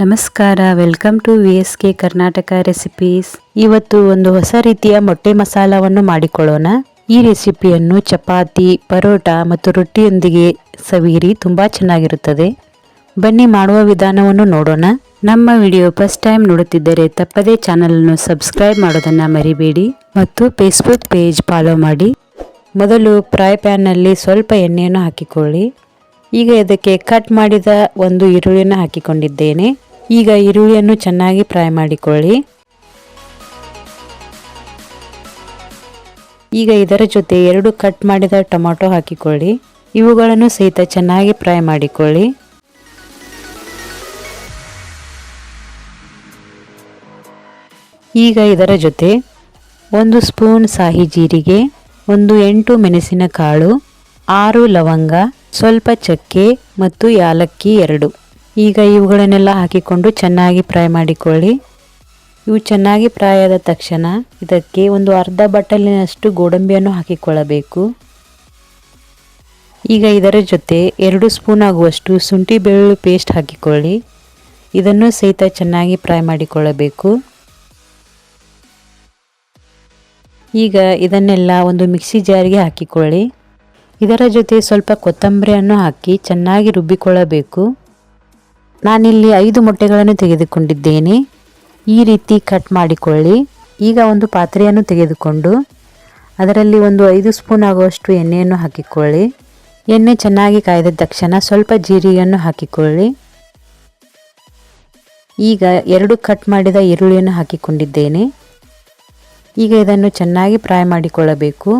ನಮಸ್ಕಾರ, welcome to VSK Karnataka recipes. ಇವತ್ತು ಒಂದು ಹೊಸ ರೀತಿಯ ಮೊಟ್ಟೆ ಮಸಾಲವನ್ನು ಮಾಡಿಕೊಳ್ಳೋಣ. ಈ ರೆಸಿಪಿಯನ್ನು ಚಪಾತಿ, ಪರೋಟ ಮತ್ತು ರೊಟ್ಟಿಯೊಂದಿಗೆ ಸವಿಯಿರಿ, ತುಂಬಾ ಚೆನ್ನಾಗಿರುತ್ತದೆ. ಬನ್ನಿ ಮಾಡುವ ವಿಧಾನವನ್ನು ನೋಡೋಣ. ನಮ್ಮ ವಿಡಿಯೋ ಫಸ್ಟ್ ಟೈಮ್ ನೋಡುತ್ತಿದ್ದರೆ ತಪ್ಪದೇ ಚಾನಲ್ ಅನ್ನು ಸಬ್ಸ್ಕ್ರೈಬ್ ಮಾಡೋದನ್ನ ಮರಿಬೇಡಿ ಮತ್ತು ಫೇಸ್ಬುಕ್ ಪೇಜ್ ಫಾಲೋ ಮಾಡಿ. ಮೊದಲು ಫ್ರೈ ಪ್ಯಾನ್ ನಲ್ಲಿ ಸ್ವಲ್ಪ ಎಣ್ಣೆಯನ್ನು ಹಾಕಿಕೊಳ್ಳಿ. ಈಗ ಇದಕ್ಕೆ ಕಟ್ ಮಾಡಿದ ಒಂದು ಈರುಳ್ಳಿಯನ್ನು ಹಾಕಿಕೊಂಡಿದ್ದೇನೆ. ಈಗ ಈರುಳ್ಳಿಯನ್ನು ಚೆನ್ನಾಗಿ ಫ್ರೈ ಮಾಡಿಕೊಳ್ಳಿ. ಈಗ ಇದರ ಜೊತೆ 2 ಕಟ್ ಮಾಡಿದ ಟೊಮೆಟೊ ಹಾಕಿಕೊಳ್ಳಿ. ಇವುಗಳನ್ನು ಸಹಿತ ಚೆನ್ನಾಗಿ ಫ್ರೈ ಮಾಡಿಕೊಳ್ಳಿ. ಈಗ ಇದರ ಜೊತೆ 1 ಸ್ಪೂನ್ ಸಾಹಿ ಜೀರಿಗೆ, 8 ಮೆಣಸಿನ ಕಾಳು, 6 ಲವಂಗ, ಸ್ವಲ್ಪ ಚಕ್ಕೆ ಮತ್ತು ಯಾಲಕ್ಕಿ 2. ಈಗ ಇವುಗಳನ್ನೆಲ್ಲ ಹಾಕಿಕೊಂಡು ಚೆನ್ನಾಗಿ ಫ್ರೈ ಮಾಡಿಕೊಳ್ಳಿ. ಇವು ಚೆನ್ನಾಗಿ ಫ್ರೈ ಆದ ತಕ್ಷಣ ಇದಕ್ಕೆ ಒಂದು ಅರ್ಧ ಬಟ್ಟಲಿನಷ್ಟು ಗೋಡಂಬಿಯನ್ನು ಹಾಕಿಕೊಳ್ಳಬೇಕು. ಈಗ ಇದರ ಜೊತೆ 2 ಸ್ಪೂನ್ ಆಗುವಷ್ಟು ಶುಂಠಿ ಬೆಳ್ಳುಳ್ಳಿ ಪೇಸ್ಟ್ ಹಾಕಿಕೊಳ್ಳಿ. ಇದನ್ನು ಸಹಿತ ಚೆನ್ನಾಗಿ ಫ್ರೈ ಮಾಡಿಕೊಳ್ಳಬೇಕು. ಈಗ ಇದನ್ನೆಲ್ಲ ಒಂದು ಮಿಕ್ಸಿ ಜಾರಿಗೆ ಹಾಕಿಕೊಳ್ಳಿ. ಇದರ ಜೊತೆ ಸ್ವಲ್ಪ ಕೊತ್ತಂಬರಿಯನ್ನು ಹಾಕಿ ಚೆನ್ನಾಗಿ ರುಬ್ಬಿಕೊಳ್ಳಬೇಕು. ನಾನಿಲ್ಲಿ 5 ಮೊಟ್ಟೆಗಳನ್ನು ತೆಗೆದುಕೊಂಡಿದ್ದೇನೆ. ಈ ರೀತಿ ಕಟ್ ಮಾಡಿಕೊಳ್ಳಿ. ಈಗ ಒಂದು ಪಾತ್ರೆಯನ್ನು ತೆಗೆದುಕೊಂಡು ಅದರಲ್ಲಿ ಒಂದು 5 ಸ್ಪೂನ್ ಆಗುವಷ್ಟು ಎಣ್ಣೆಯನ್ನು ಹಾಕಿಕೊಳ್ಳಿ. ಎಣ್ಣೆ ಚೆನ್ನಾಗಿ ಕಾಯ್ದ ತಕ್ಷಣ ಸ್ವಲ್ಪ ಜೀರಿಗೆಯನ್ನು ಹಾಕಿಕೊಳ್ಳಿ. ಈಗ 2 ಕಟ್ ಮಾಡಿದ ಈರುಳ್ಳಿಯನ್ನು ಹಾಕಿಕೊಂಡಿದ್ದೇನೆ. ಈಗ ಇದನ್ನು ಚೆನ್ನಾಗಿ ಫ್ರೈ ಮಾಡಿಕೊಳ್ಳಬೇಕು.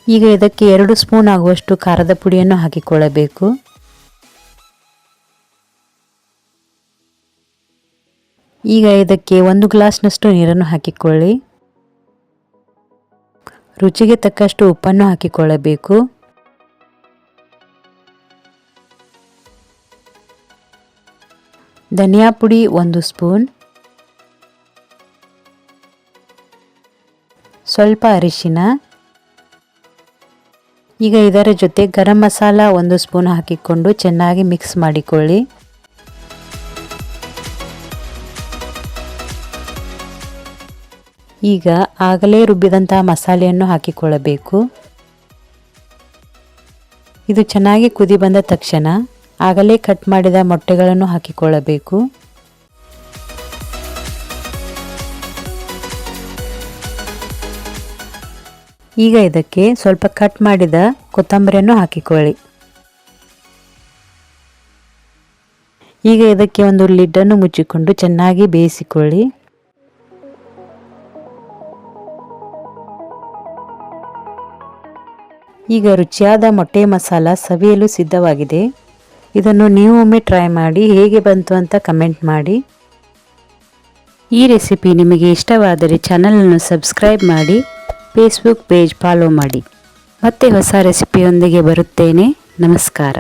ಈಗ ಇದಕ್ಕೆ 2 ಸ್ಪೂನ್ ಆಗುವಷ್ಟು ಖಾರದ ಪುಡಿಯನ್ನು ಹಾಕಿಕೊಳ್ಳಬೇಕು. ಈಗ ಇದಕ್ಕೆ 1 ಗ್ಲಾಸ್ನಷ್ಟು ನೀರನ್ನು ಹಾಕಿಕೊಳ್ಳಿ. ರುಚಿಗೆ ತಕ್ಕಷ್ಟು ಉಪ್ಪನ್ನು ಹಾಕಿಕೊಳ್ಳಬೇಕು. ಧನಿಯಾ ಪುಡಿ 1 ಸ್ಪೂನ್, ಸ್ವಲ್ಪ ಅರಿಶಿನ. ಈಗ ಇದರ ಜೊತೆ ಗರಂ ಮಸಾಲ 1 ಸ್ಪೂನ್ ಹಾಕಿಕೊಂಡು ಚೆನ್ನಾಗಿ ಮಿಕ್ಸ್ ಮಾಡಿಕೊಳ್ಳಿ. ಈಗ ಆಗಲೇ ರುಬ್ಬಿದಂತಹ ಮಸಾಲೆಯನ್ನು ಹಾಕಿಕೊಳ್ಳಬೇಕು. ಇದು ಚೆನ್ನಾಗಿ ಕುದಿ ಬಂದ ತಕ್ಷಣ ಆಗಲೇ ಕಟ್ ಮಾಡಿದ ಮೊಟ್ಟೆಗಳನ್ನು ಹಾಕಿಕೊಳ್ಳಬೇಕು. ಈಗ ಇದಕ್ಕೆ ಸ್ವಲ್ಪ ಕಟ್ ಮಾಡಿದ ಕೊತ್ತಂಬರಿಯನ್ನು ಹಾಕಿಕೊಳ್ಳಿ. ಈಗ ಇದಕ್ಕೆ ಒಂದು ಲಿಡ್ಡನ್ನು ಮುಚ್ಚಿಕೊಂಡು ಚೆನ್ನಾಗಿ ಬೇಯಿಸಿಕೊಳ್ಳಿ. ಈಗ ರುಚಿಯಾದ ಮೊಟ್ಟೆ ಮಸಾಲ ಸವಿಯಲು ಸಿದ್ಧವಾಗಿದೆ. ಇದನ್ನು ನೀವು ಒಮ್ಮೆ ಟ್ರೈ ಮಾಡಿ ಹೇಗೆ ಬಂತು ಅಂತ ಕಮೆಂಟ್ ಮಾಡಿ. ಈ ರೆಸಿಪಿ ನಿಮಗೆ ಇಷ್ಟವಾದರೆ ಚಾನಲನ್ನು ಸಬ್ಸ್ಕ್ರೈಬ್ ಮಾಡಿ, ಫೇಸ್ಬುಕ್ ಪೇಜ್ ಫಾಲೋ ಮಾಡಿ. ಮತ್ತೆ ಹೊಸ ರೆಸಿಪಿಯೊಂದಿಗೆ ಬರುತ್ತೇನೆ. ನಮಸ್ಕಾರ.